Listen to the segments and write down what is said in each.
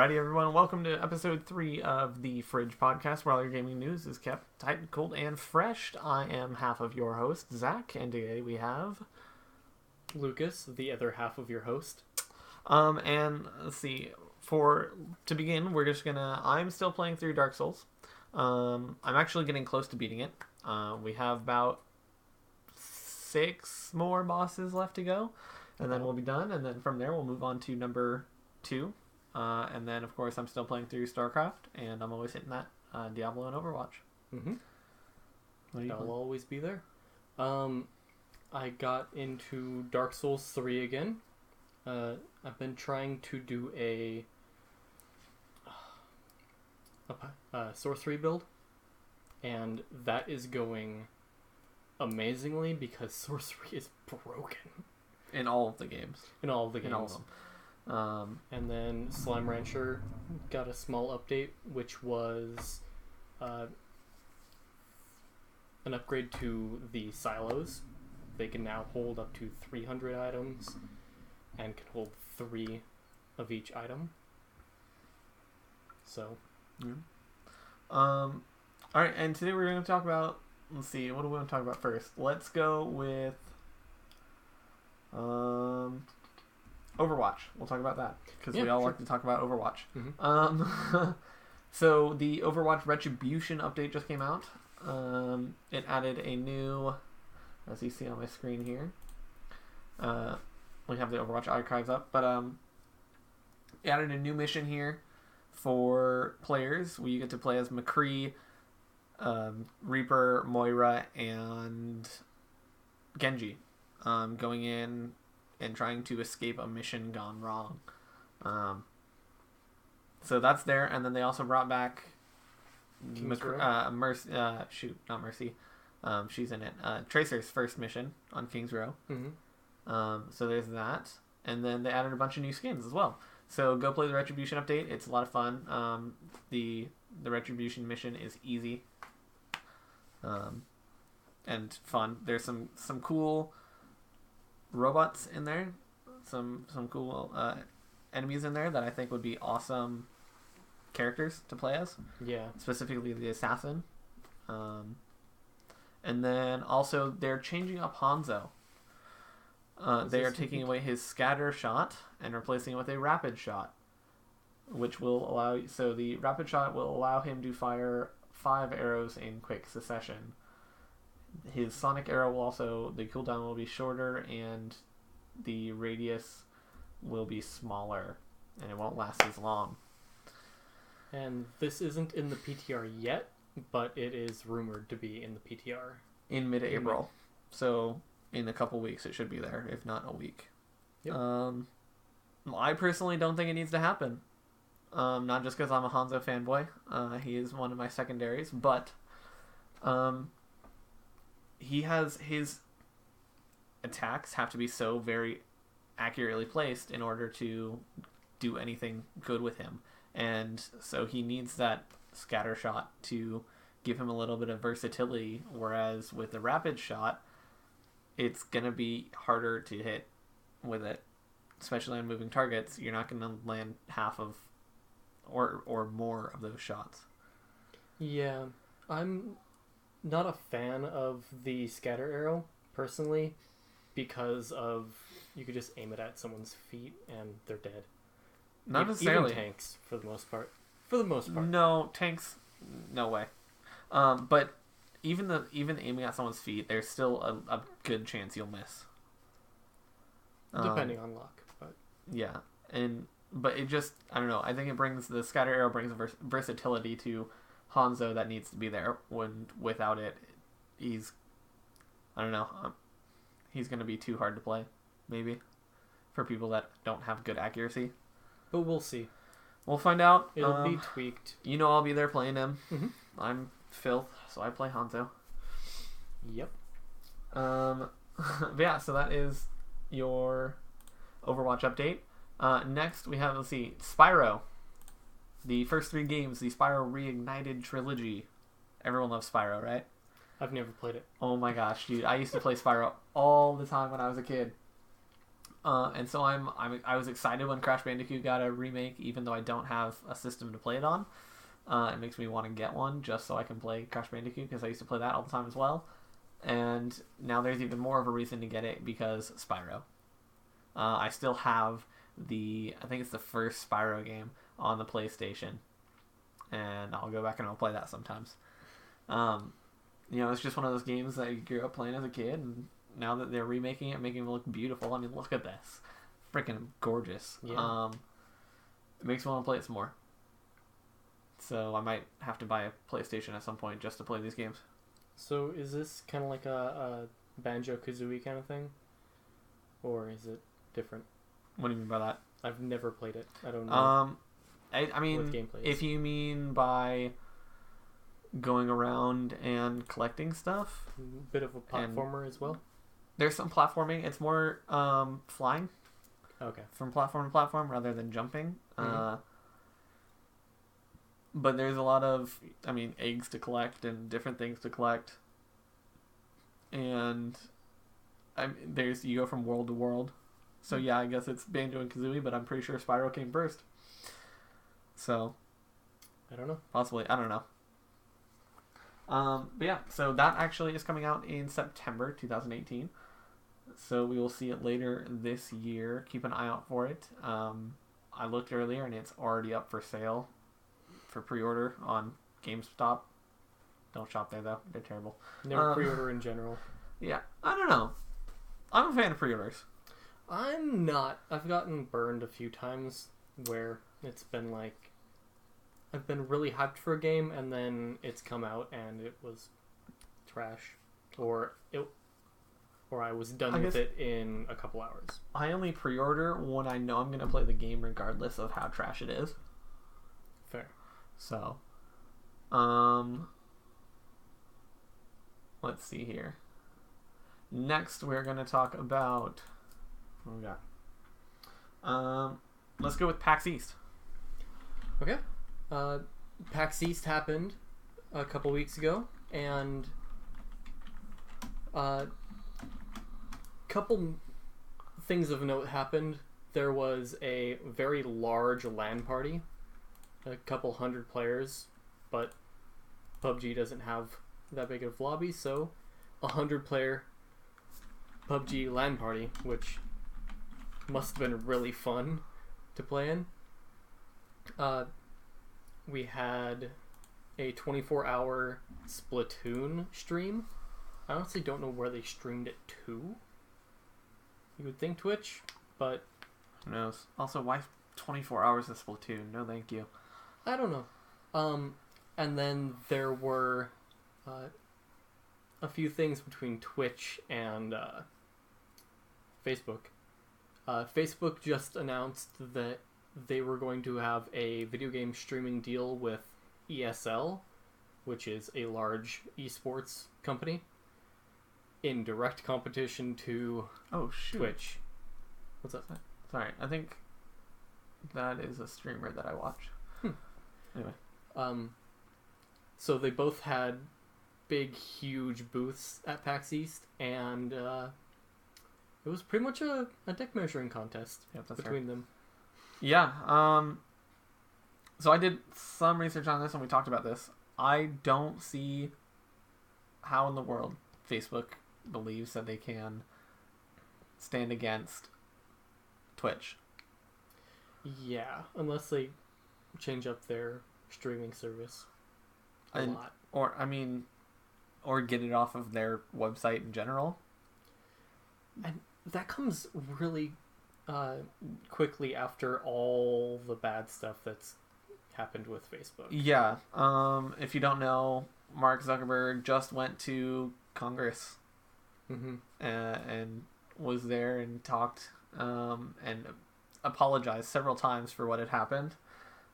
Alrighty, everyone. Welcome to episode 3 of the Fridge Podcast, where all your gaming news is kept tight, cold, and fresh. I am half of your host, Zach, and today we have Lucas, the other half of your host. And let's see. To begin, I'm still playing through Dark Souls. I'm actually getting close to beating it. We have about 6 more bosses left to go, and then we'll be done. And then from there, we'll move on to number 2. And then, of course, I'm still playing through StarCraft, and I'm always hitting that Diablo and Overwatch. Mm-hmm. I'll always be there. I got into Dark Souls 3 again. I've been trying to do a sorcery build, and that is going amazingly because sorcery is broken. In all of the games. In all of them. And then Slime Rancher got a small update, which was an upgrade to the silos. They can now hold up to 300 items and can hold 3 of each item. So, yeah. Alright, and today we're going to talk about, let's see, what do we want to talk about first? Let's go with Overwatch. We'll talk about that because we all like to talk about Overwatch. Mm-hmm. So the Overwatch Retribution update just came out. It added a new, as you see on my screen here, we have the Overwatch archives up, but it added a new mission here for players where you get to play as McCree, Reaper, Moira, and Genji, going in and trying to escape a mission gone wrong. So that's there, and then they also brought back Mercy. Not Mercy. She's in it. Tracer's first mission on King's Row. Mm-hmm. So there's that, and then they added a bunch of new skins as well. So go play the Retribution update. It's a lot of fun. The Retribution mission is easy, and fun. There's some cool robots in there, some cool enemies in there that I think would be awesome characters to play as. Yeah. Specifically the assassin. And then also they're changing up Hanzo. They are taking away his scatter shot and replacing it with a rapid shot, which will allow. So the rapid shot will allow him to fire 5 arrows in quick succession. His sonic arrow will also, the cooldown will be shorter and the radius will be smaller and it won't last as long. And this isn't in the PTR yet, but it is rumored to be in the PTR. In mid-April. So in a couple weeks it should be there, if not a week. Yep. I personally don't think it needs to happen. Not just because I'm a Hanzo fanboy. He is one of my secondaries, but he has his attacks have to be so very accurately placed in order to do anything good with him. And so he needs that scatter shot to give him a little bit of versatility, whereas with the rapid shot, it's going to be harder to hit with it, especially on moving targets. You're not going to land half of or more of those shots. Yeah, I'm not a fan of the scatter arrow, personally, because of you could just aim it at someone's feet and they're dead. Not necessarily. Even tanks, for the most part. No, tanks, no way. But even aiming at someone's feet, there's still a good chance you'll miss. Depending on luck, but yeah, but it just, I don't know. I think the scatter arrow brings versatility to Hanzo that needs to be there. When without it, he's going to be too hard to play, maybe, for people that don't have good accuracy. But we'll see. We'll find out. It'll be tweaked. I'll be there playing him. Mm-hmm. I'm Phil, so I play Hanzo. Yep. But yeah, so that is your Overwatch update. Next, we have, Spyro. The first 3 games, the Spyro Reignited trilogy. Everyone loves Spyro, right? I've never played it. Oh my gosh, dude. I used to play Spyro all the time when I was a kid. And so I was excited when Crash Bandicoot got a remake, even though I don't have a system to play it on. It makes me want to get one just so I can play Crash Bandicoot, because I used to play that all the time as well. And now there's even more of a reason to get it because Spyro. I still have I think it's the first Spyro game on the PlayStation, and I'll go back and I'll play that sometimes. It's just one of those games that you grew up playing as a kid, and now that they're remaking it, making it look beautiful. I mean, look at this. Freaking gorgeous. Yeah. It makes me want to play it some more. So I might have to buy a PlayStation at some point just to play these games. So is this kind of like a Banjo-Kazooie kind of thing? Or is it different? What do you mean by that? I've never played it. I don't know. I mean, what gameplay is. If you mean by going around and collecting stuff. Bit of a platformer as well? There's some platforming. It's more flying. Okay. From platform to platform rather than jumping. Mm-hmm. But there's a lot of, eggs to collect and different things to collect. And you go from world to world. So yeah, I guess it's Banjo and Kazooie, but I'm pretty sure Spyro came first. So I don't know. Possibly. I don't know. But yeah, so that actually is coming out in September 2018. So we will see it later this year. Keep an eye out for it. I looked earlier and it's already up for sale for pre-order on GameStop. Don't shop there though. They're terrible. Never pre-order in general. Yeah, I don't know. I'm a fan of pre-orders. I'm not. I've gotten burned a few times where it's been like I've been really hyped for a game and then it's come out and it was trash, or I was done with it in a couple hours. I only pre-order when I know I'm going to play the game regardless of how trash it is. Fair. So, let's see here. Next, we're going to talk about... What we got? Let's go with PAX East. Okay. PAX East happened a couple weeks ago, and couple things of note happened. There was a very large LAN party, a couple hundred players, but PUBG doesn't have that big of lobby, so 100-player PUBG LAN party, which must have been really fun to play in. We had a 24-hour Splatoon stream. I honestly don't know where they streamed it to. You would think Twitch, but... Who knows? Also, why 24 hours of Splatoon? No thank you. I don't know. And then there were a few things between Twitch and Facebook. Facebook just announced that they were going to have a video game streaming deal with ESL, which is a large esports company, in direct competition to Twitch. What's up? Sorry, I think that is a streamer that I watch. Anyway. So they both had big, huge booths at PAX East, and it was pretty much a dick measuring contest between them. Yeah. So I did some research on this and we talked about this. I don't see how in the world Facebook believes that they can stand against Twitch. Yeah, unless they change up their streaming service a lot. Or get it off of their website in general. And that comes really quickly after all the bad stuff that's happened with Facebook. Yeah. If you don't know, Mark Zuckerberg just went to Congress and was there and talked and apologized several times for what had happened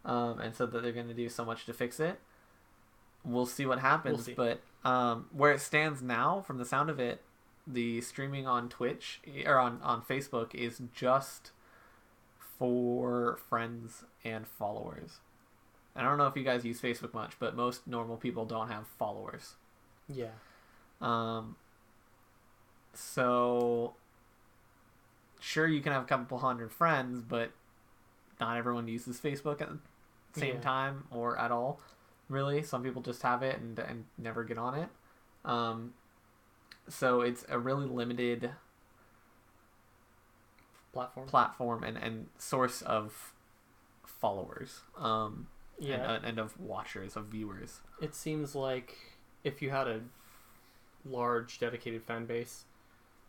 and said that they're going to do so much to fix it. We'll see what happens. But where it stands now, from the sound of it, the streaming on Twitch or on Facebook is just for friends and followers. I don't know if you guys use Facebook much, but most normal people don't have followers. Yeah. So sure, you can have a couple hundred friends, but not everyone uses Facebook at the same time or at all. Really, some people just have it and never get on it. So it's a really limited platform and source of followers. And of watchers, of viewers. It seems like if you had a large dedicated fan base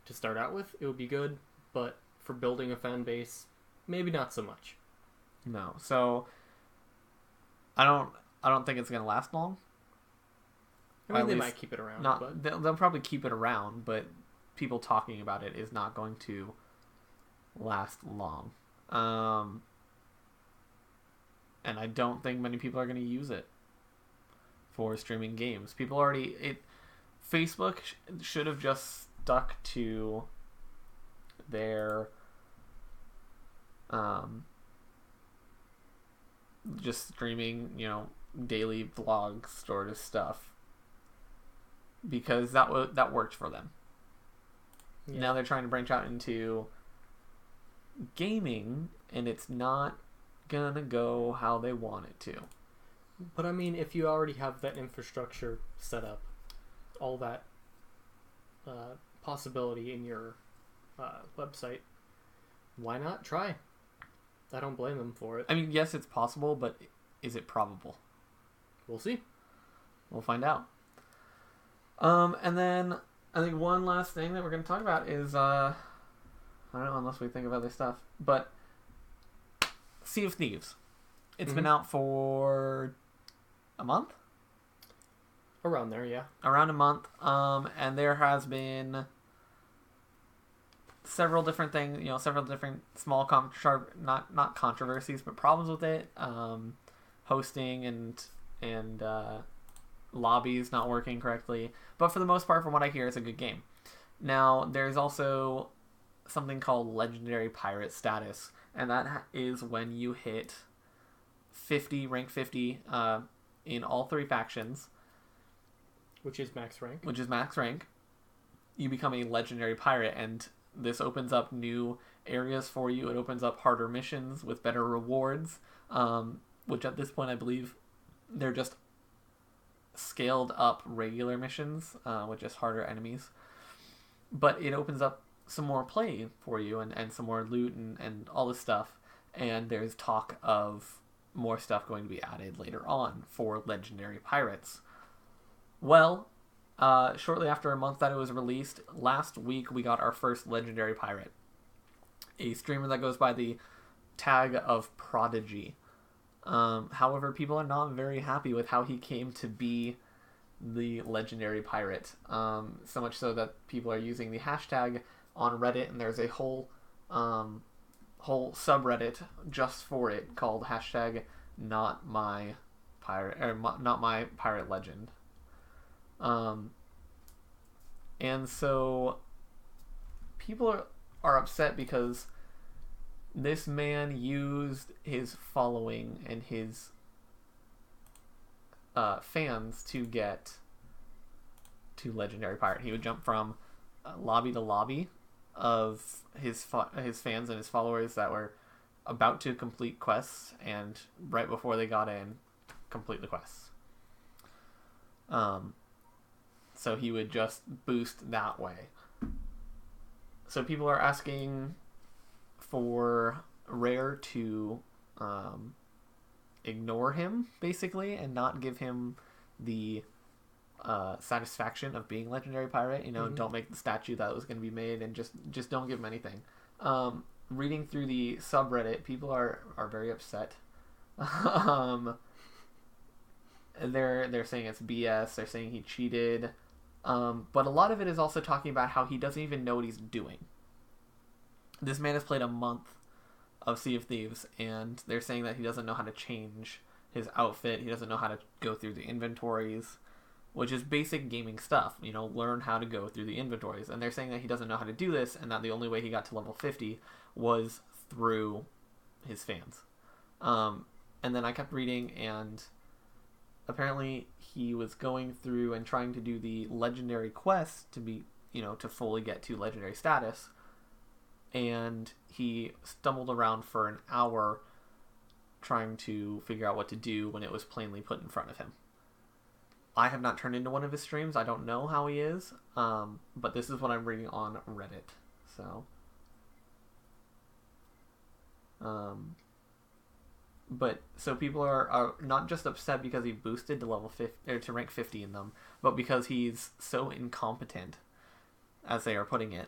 to start out with, it would be good, but for building a fan base, maybe not so much. No. So I don't think it's going to last long. I mean, they might keep it around. But they'll probably keep it around, but people talking about it is not going to last long. And I don't think many people are going to use it for streaming games. Facebook should have just stuck to their just streaming, daily vlog sort of stuff, because that worked for them. Yeah. Now they're trying to branch out into gaming, and it's not gonna go how they want it to. But I mean, if you already have that infrastructure set up, all that possibility in your website, why not try? I don't blame them for it. I mean, yes, it's possible, but is it probable? We'll see. We'll find out. And then I think one last thing that we're going to talk about is, I don't know, unless we think of other stuff, but Sea of Thieves. It's been out for a month? Around there, yeah. Around a month. And there has been several different things, several different small, not controversies, but problems with it. Hosting and lobbies not working correctly. But for the most part, from what I hear, it's a good game. Now, there's also something called Legendary Pirate status, and that is when you hit rank 50 in all 3 factions. Which is max rank. You become a legendary pirate, and this opens up new areas for you. It opens up harder missions with better rewards, which at this point I believe they're just scaled up regular missions with just harder enemies. But it opens up some more play for you and some more loot and all this stuff. And there's talk of more stuff going to be added later on for legendary pirates. Well, shortly after a month that it was released, last week we got our first legendary pirate. A streamer that goes by the tag of Prodigy. However, people are not very happy with how he came to be the legendary pirate. So much so that people are using the hashtag on Reddit, and there's a whole subreddit just for it called hashtag not my pirate legend. And so people are upset because this man used his following and his fans to get to legendary pirate. He would jump from lobby to lobby of his fans and his followers that were about to complete quests, and right before they got in, complete the quests. So he would just boost that way. So people are asking for Rare to ignore him, basically, and not give him the satisfaction of being legendary pirate. Don't make the statue that was going to be made, and just don't give him anything. Reading through the subreddit, people are very upset. They're saying it's BS. They're saying he cheated. But a lot of it is also talking about how he doesn't even know what he's doing. This man has played a month of Sea of Thieves, and they're saying that he doesn't know how to change his outfit. He doesn't know how to go through the inventories, which is basic gaming stuff. Learn how to go through the inventories. And they're saying that he doesn't know how to do this, and that the only way he got to level 50 was through his fans. And then I kept reading, and apparently he was going through and trying to do the legendary quest to be, to fully get to legendary status. and he stumbled around for an hour trying to figure out what to do when it was plainly put in front of him. I have not turned into one of his streams. I don't know how he is, but this is what I'm reading on Reddit. So people are not just upset because he boosted to level 50 or to rank 50 in them, but because he's so incompetent, as they are putting it,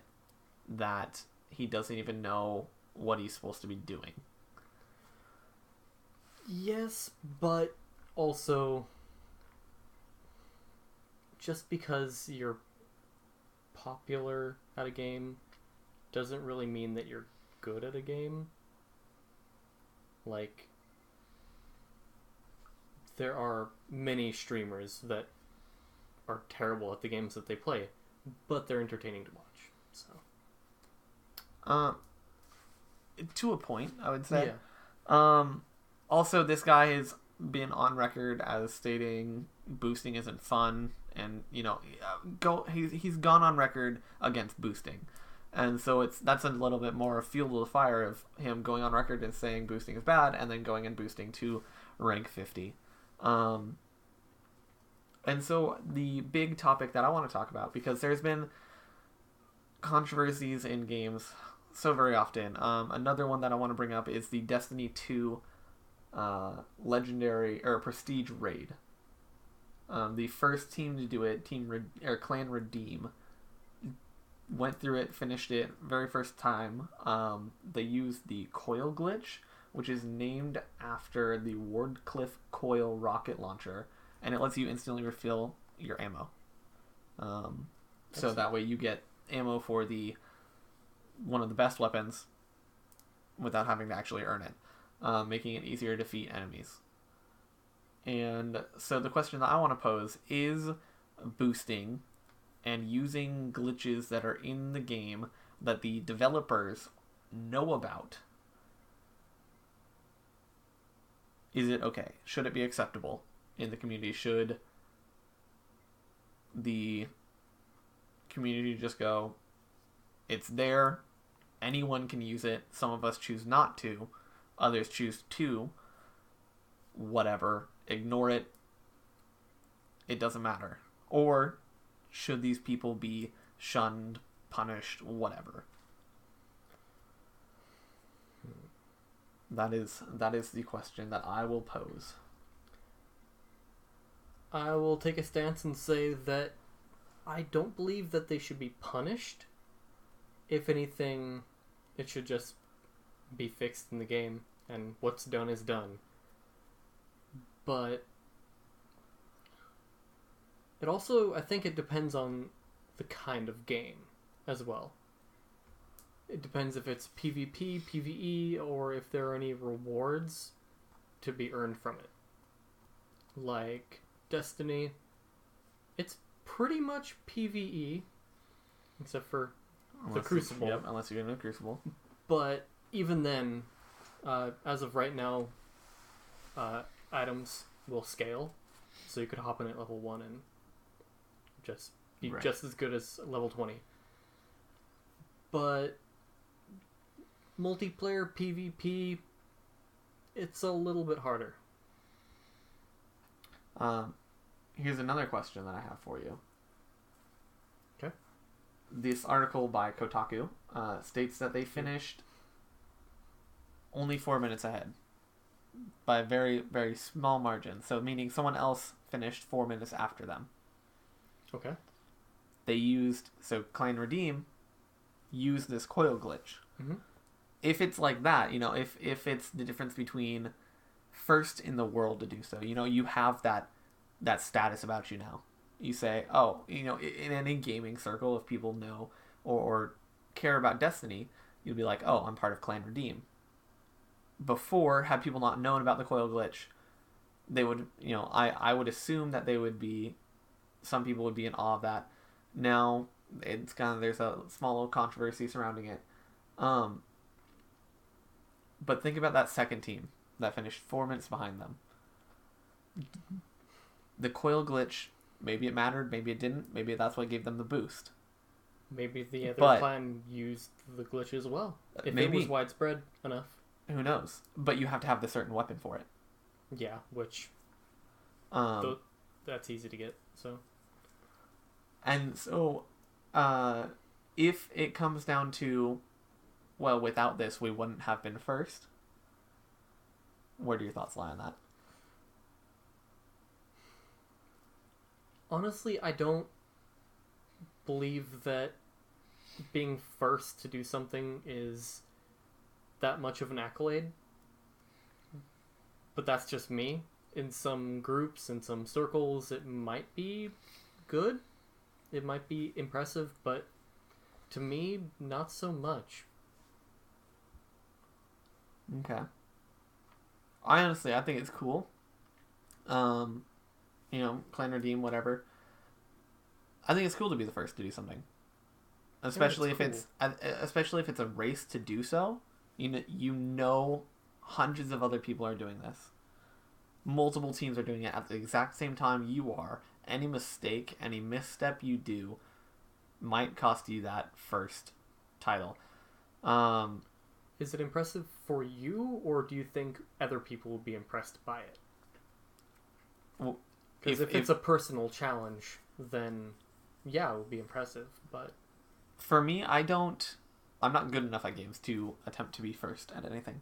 that he doesn't even know what he's supposed to be doing. Yes, but also, just because you're popular at a game doesn't really mean that you're good at a game. Like, there are many streamers that are terrible at the games that they play, but they're entertaining to watch. So, to a point, I would say. yeah. Also, this guy has been on record as stating boosting isn't fun, and he's gone on record against boosting, and so that's a little bit more fuel to the fire of him going on record and saying boosting is bad, and then going and boosting to rank 50. And so the big topic that I want to talk about, because there's been controversies in games so very often. Another one that I want to bring up is the Destiny 2 legendary or prestige raid. The first team to do it, Clan Redeem, went through it, finished it very first time. They used the coil glitch, which is named after the Wardcliffe coil rocket launcher, and it lets you instantly refill your ammo. So that way you get ammo for one of the best weapons without having to actually earn it, making it easier to defeat enemies. And so the question that I want to pose is boosting and using glitches that are in the game that the developers know about. Is it okay? Should it be acceptable in the community? Should the community just go, it's there, anyone can use it, some of us choose not to, others choose to, whatever, ignore it, it doesn't matter? Or should these people be shunned, punished, whatever? That is the question that I will pose. I will take a stance and say that I don't believe that they should be punished. If anything, it should just be fixed in the game, and what's done is done. But it also, I think it depends on the kind of game as well. It depends if it's PvP, PvE, or if there are any rewards to be earned from it. Like Destiny, it's pretty much PvE, except for the Crucible. Yep, unless you're in a Crucible. But even then, as of right now, items will scale, so you could hop in at level 1 and just be just as good as level 20. But multiplayer PvP, it's a little bit harder. Here's another question that I have for you. Okay. This article by Kotaku states that they finished only 4 minutes ahead by a very, very small margin. So meaning someone else finished 4 minutes after them. Okay. They Clan Redeem used this coil glitch. Mm-hmm. If it's like that, if it's the difference between first in the world to do so, you have that status about you now. You say, oh, in any gaming circle, if people know or care about Destiny, you'll be like, oh, I'm part of Clan Redeem. Before, had people not known about the coil glitch, they would, I would assume that some people would be in awe of that. Now, it's there's a small little controversy surrounding it. But think about that second team that finished 4 minutes behind them. The coil glitch, maybe it mattered, maybe it didn't, maybe that's what gave them the boost. Maybe the other But clan used the glitch as well. If maybe it was widespread enough. who knows? But you have to have the certain weapon for it. Yeah, which Um, that's easy to get. So and so, if it comes down to, well, without this, we wouldn't have been first. Where do your thoughts lie on that? honestly, I don't believe that being first to do something is that much of an accolade. But that's just me. In some groups, in some circles, it might be good. It might be impressive, but to me, not so much. Okay. I think it's cool. Clan redeem, whatever. I think it's cool to be the first to do something, especially if it's a race to do so. Hundreds of other people are doing this. Multiple teams are doing it at the exact same time you are. Any mistake, any misstep you do, might cost you that first title. Is it impressive for you, or do you think other people will be impressed by it? Well, Because if it's a personal challenge, then yeah, it will be impressive. But for me, I'm not good enough at games to attempt to be first at anything.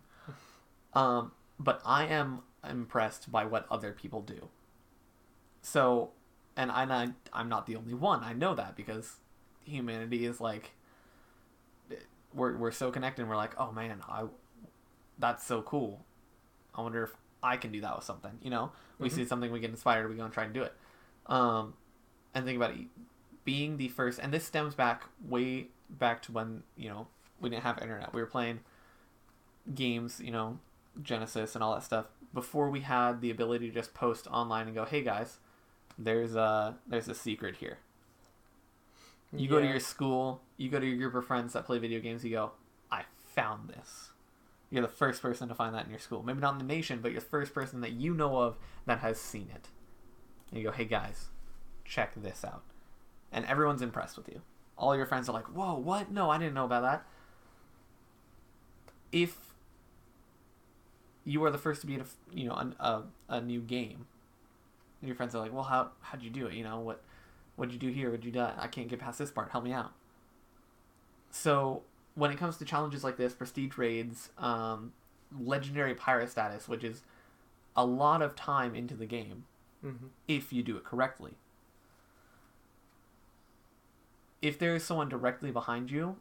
But I am impressed by what other people do. So, and I'm not the only one. I know that because humanity is like, we're so connected. And we're like, oh man, that's so cool. I wonder if I can do that with something. We see something, we get inspired, we go and try and do it. And think about it, being the first, and this stems way back to when we didn't have internet. We were playing games, Genesis and all that stuff before we had the ability to just post online and go, hey guys, there's a secret here. You go to your school, you go to your group of friends that play video games, you go, I found this. You're the first person to find that in your school. Maybe not in the nation, but you're the first person that you know of that has seen it. And you go, hey guys, check this out. And everyone's impressed with you. All your friends are like, whoa, what? No, I didn't know about that. If you are the first to beat a new game, and your friends are like, well, how'd you do it? What'd you do here? What'd you do? I can't get past this part. Help me out. So when it comes to challenges like this, prestige raids, legendary pirate status, which is a lot of time into the game, if you do it correctly. If there is someone directly behind you,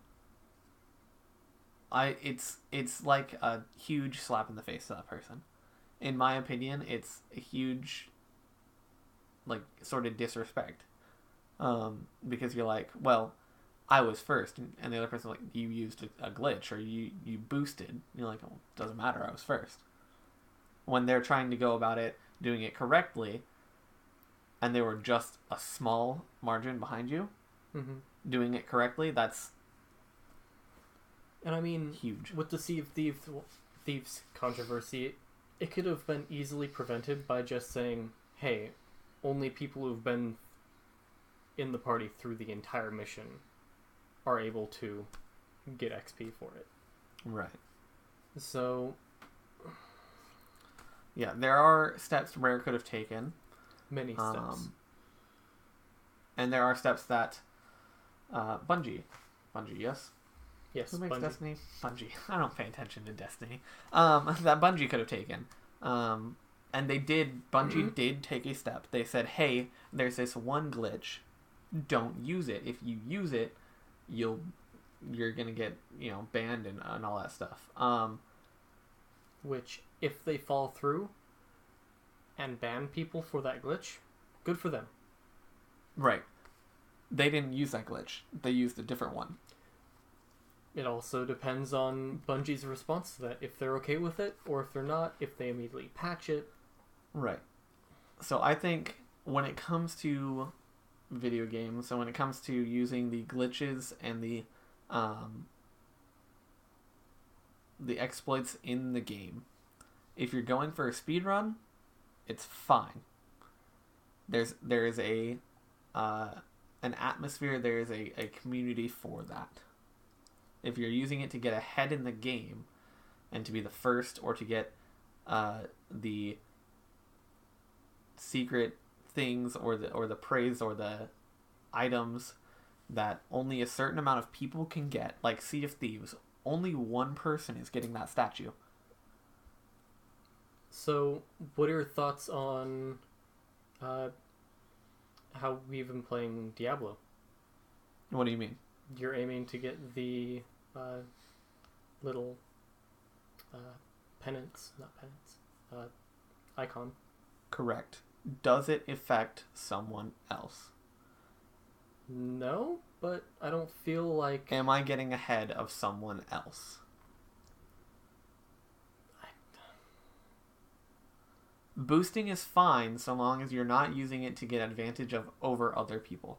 it's like a huge slap in the face to that person. In my opinion, it's a huge, like, sort of disrespect. Because you're like, well, I was first, and the other person, like, you used a glitch, or you boosted. And you're like, oh, it doesn't matter, I was first. When they're trying to go about it, doing it correctly, and they were just a small margin behind you, doing it correctly, that's... And I mean, huge. With the Sea of Thieves controversy, it could have been easily prevented by just saying, hey, only people who've been in the party through the entire mission are able to get XP for it. Right. So... yeah, there are steps Rare could have taken. Many steps. And there are steps that Bungie, yes? Yes, Who makes Bungie. Destiny? Bungie. I don't pay attention to Destiny. That Bungie could have taken. And they did. Bungie did take a step. They said, hey, there's this one glitch. Don't use it. If you use it, you're gonna get, banned and all that stuff. Which, if they fall through and ban people for that glitch, good for them. Right. They didn't use that glitch. They used a different one. It also depends on Bungie's response to that. If they're okay with it, or if they're not, if they immediately patch it. Right. So I think when it comes to video games, so when it comes to using the glitches and the exploits in the game, if you're going for a speed run, it's fine. There is a an atmosphere, there is a community for that. If you're using it to get ahead in the game and to be the first, or to get the secret things or the praise or the items that only a certain amount of people can get, like Sea of Thieves, only one person is getting that statue. So, what are your thoughts on how we've been playing Diablo? What do you mean? You're aiming to get the little pennants, not pennants, icon. Correct. Does it affect someone else? No, but I don't feel like... Am I getting ahead of someone else? Boosting is fine so long as you're not using it to get advantage of over other people.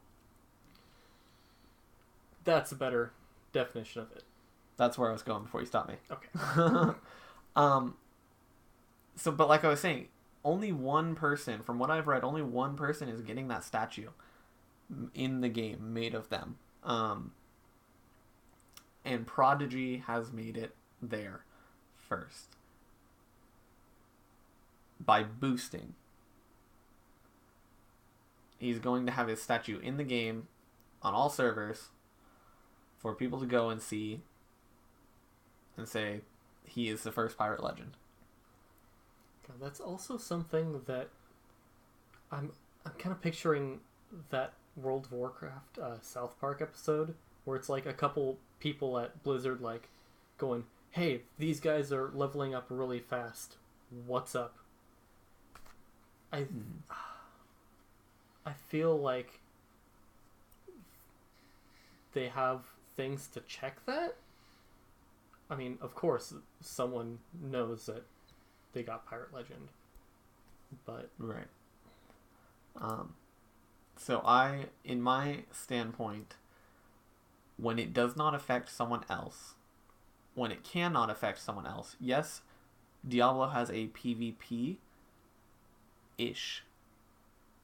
That's a better definition of it. That's where I was going before you stopped me. Okay. So, but like I was saying, only one person, from what I've read, only one person is getting that statue in the game made of them. And Prodigy has made it there first. By boosting. He's going to have his statue in the game on all servers for people to go and see and say he is the first pirate legend. God, that's also something that I'm kind of picturing that World of Warcraft South Park episode where it's like a couple people at Blizzard like going, "Hey, these guys are leveling up really fast. What's up?" I feel like they have things to check that. I mean, of course, someone knows that they got Pirate Legend, but right. So in my standpoint, when it does not affect someone else, when it cannot affect someone else, yes, Diablo has a PvP-ish.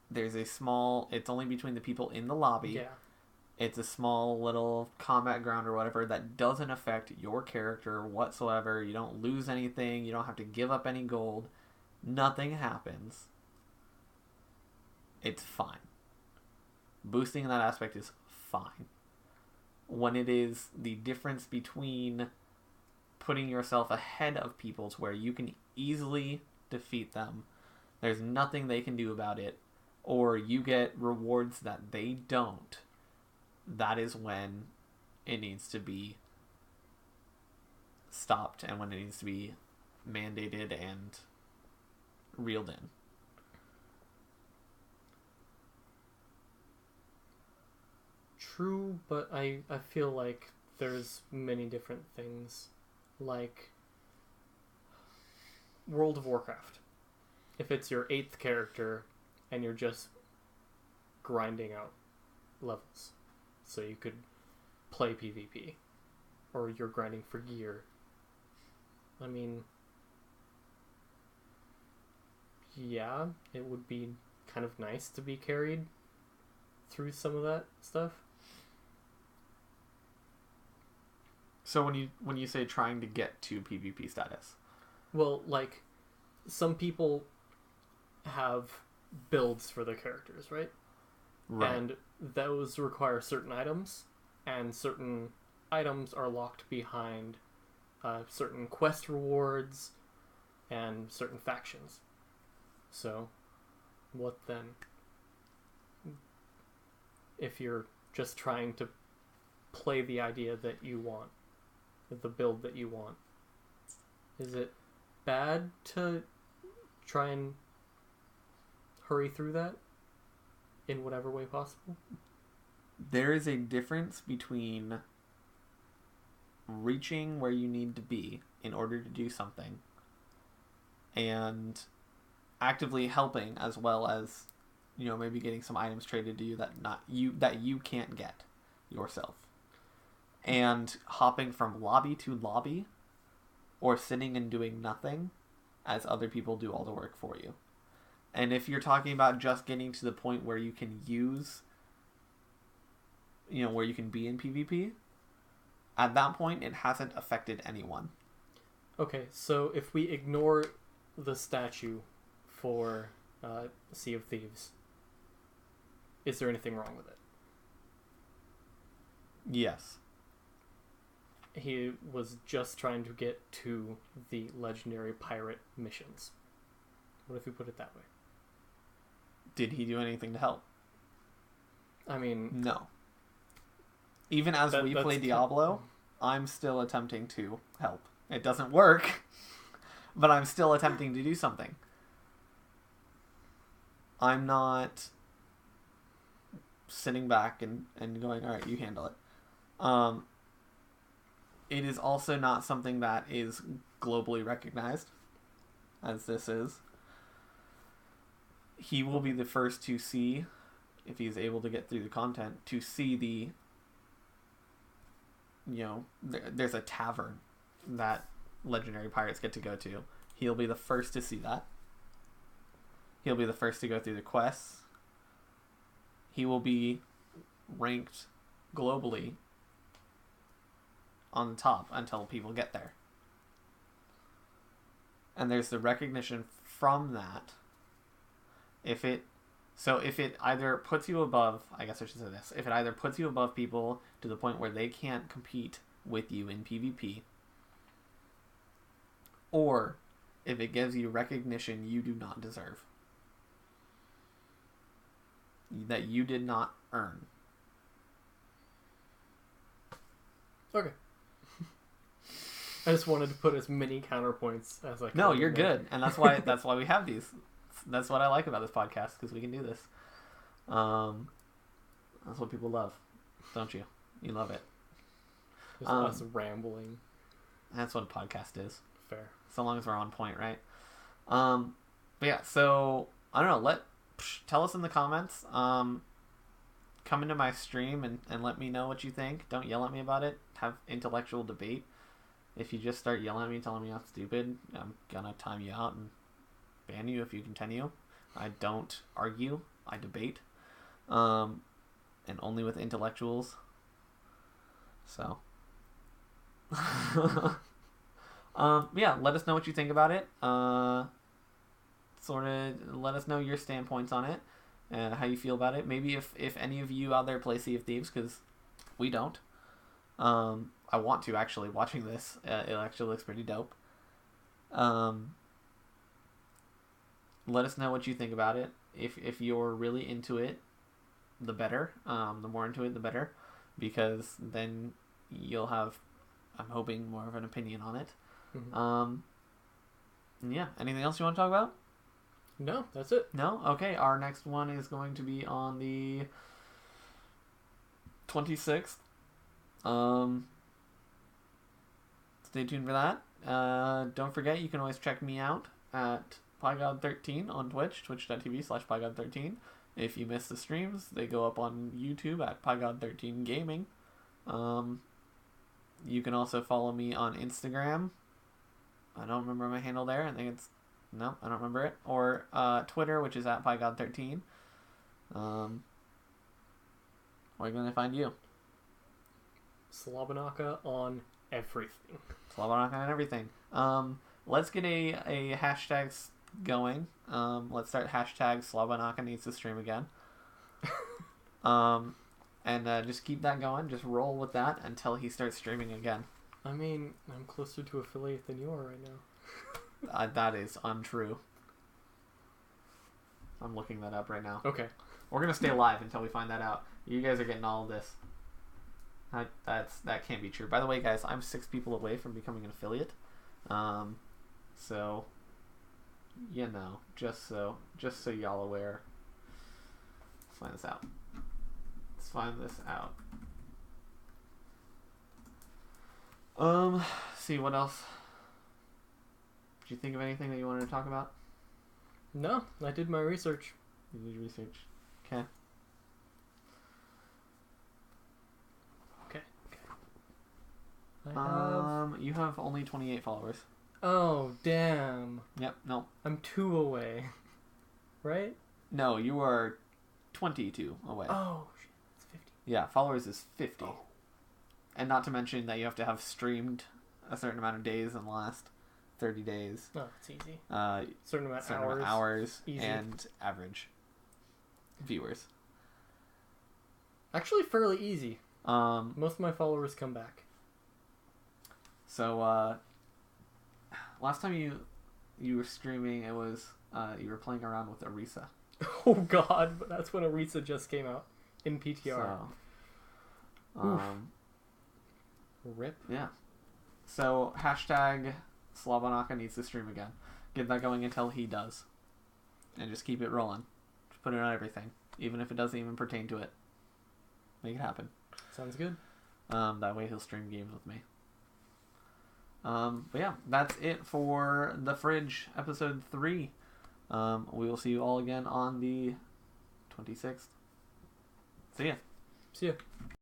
There's a small, it's only between the people in the lobby. yeah. It's a small little combat ground or whatever that doesn't affect your character whatsoever. You don't lose anything. You don't have to give up any gold. Nothing happens. It's fine. Boosting in that aspect is fine. When it is the difference between putting yourself ahead of people to where you can easily defeat them, there's nothing they can do about it, or you get rewards that they don't, that is when it needs to be stopped and when it needs to be mandated and reeled in. True, but I feel like there's many different things, like World of Warcraft. If it's your 8th character and you're just grinding out levels so you could play PvP, or you're grinding for gear, I mean, yeah, it would be kind of nice to be carried through some of that stuff. So when you say trying to get to PvP status, well, like some people have builds for their characters, right? right? And those require certain items, and certain items are locked behind certain quest rewards and certain factions. So, what then? If you're just trying to play the idea that you want, the build that you want, is it bad to try and hurry through that in whatever way possible? There is a difference between reaching where you need to be in order to do something and actively helping, as well as, you know, maybe getting some items traded to you that you can't get yourself. And hopping from lobby to lobby, or sitting and doing nothing as other people do all the work for you. And if you're talking about just getting to the point where you can use where you can be in PvP, at that point it hasn't affected anyone. Okay, so if we ignore the statue for Sea of Thieves, is there anything wrong with it? Yes. He was just trying to get to the legendary pirate missions. What if we put it that way? Did he do anything to help? I mean... No. Even as we play Diablo, I'm still attempting to help. It doesn't work, but I'm still attempting to do something. I'm not sitting back and going, all right, you handle it. It is also not something that is globally recognized, as this is. He will be the first to see, if he's able to get through the content, to see the, there's a tavern that legendary pirates get to go to. He'll be the first to see that. He'll be the first to go through the quests. He will be ranked globally on the top until people get there. And there's the recognition from that. If it either puts you above, I guess I should say this, if it either puts you above people to the point where they can't compete with you in PvP, or if it gives you recognition you do not deserve, that you did not earn. Okay. I just wanted to put as many counterpoints as I could. No, you're good, and that's why we have these. That's what I like about this podcast, because we can do this. That's what people love, don't you? You love it. Just us rambling. That's what a podcast is. Fair. So long as we're on point, right? But yeah, so I don't know. Tell us in the comments. Come into my stream and let me know what you think. Don't yell at me about it. Have intellectual debate. If you just start yelling at me, telling me I'm stupid, I'm gonna time you out and ban you if you continue. I don't argue. I debate. And only with intellectuals. So. Yeah, let us know what you think about it. Sort of let us know your standpoints on it and how you feel about it. Maybe if any of you out there play Sea of Thieves, because we don't. I want to, actually. Watching this, it actually looks pretty dope. Let us know what you think about it. If you're really into it, the better. The more into it, the better. Because then you'll have, I'm hoping, more of an opinion on it. Mm-hmm. Yeah. Anything else you want to talk about? No, that's it. No? Okay. Our next one is going to be on the 26th. Stay tuned for that. Don't forget, you can always check me out at PyGod13 on Twitch, twitch.tv/PyGod13. If you miss the streams, they go up on YouTube at PyGod13 Gaming. You can also follow me on Instagram. I don't remember my handle there. I think it's... No, I don't remember it. Or Twitter, which is at PyGod13. Where can I find you? Slabanaka on everything. Slabanaka on everything. Let's get a hashtag going. Let's start hashtag Slabanaka needs to stream again. And just keep that going. Just roll with that until he starts streaming again. I mean, I'm closer to affiliate than you are right now. That is untrue. I'm looking that up right now. Okay. We're going to stay live until we find that out. You guys are getting all of this. That can't be true. By the way, guys, I'm 6 people away from becoming an affiliate. So, just so y'all aware. Let's find this out. See what else. Did you think of anything that you wanted to talk about? No, I did my research. You did research. Okay. You have only 28 followers. Oh, damn. Yep, no. I'm 2 away. Right? No, you are 22 away. Oh, shit. It's 50. Yeah, followers is 50. And not to mention that you have to have streamed a certain amount of days in the last 30 days. Oh, it's easy. Certain amount of hours and average viewers. Actually, fairly easy. Most of my followers come back. So, last time you were streaming, it was you were playing around with Arisa. Oh God, but that's when Arisa just came out in PTR. So, Rip. Yeah. So hashtag Slavanaka needs to stream again. Get that going until he does, and just keep it rolling. Just put it on everything, even if it doesn't even pertain to it. Make it happen. Sounds good. That way he'll stream games with me. But yeah, that's it for The Fridge, episode 3. We will see you all again on the 26th. See ya. See ya.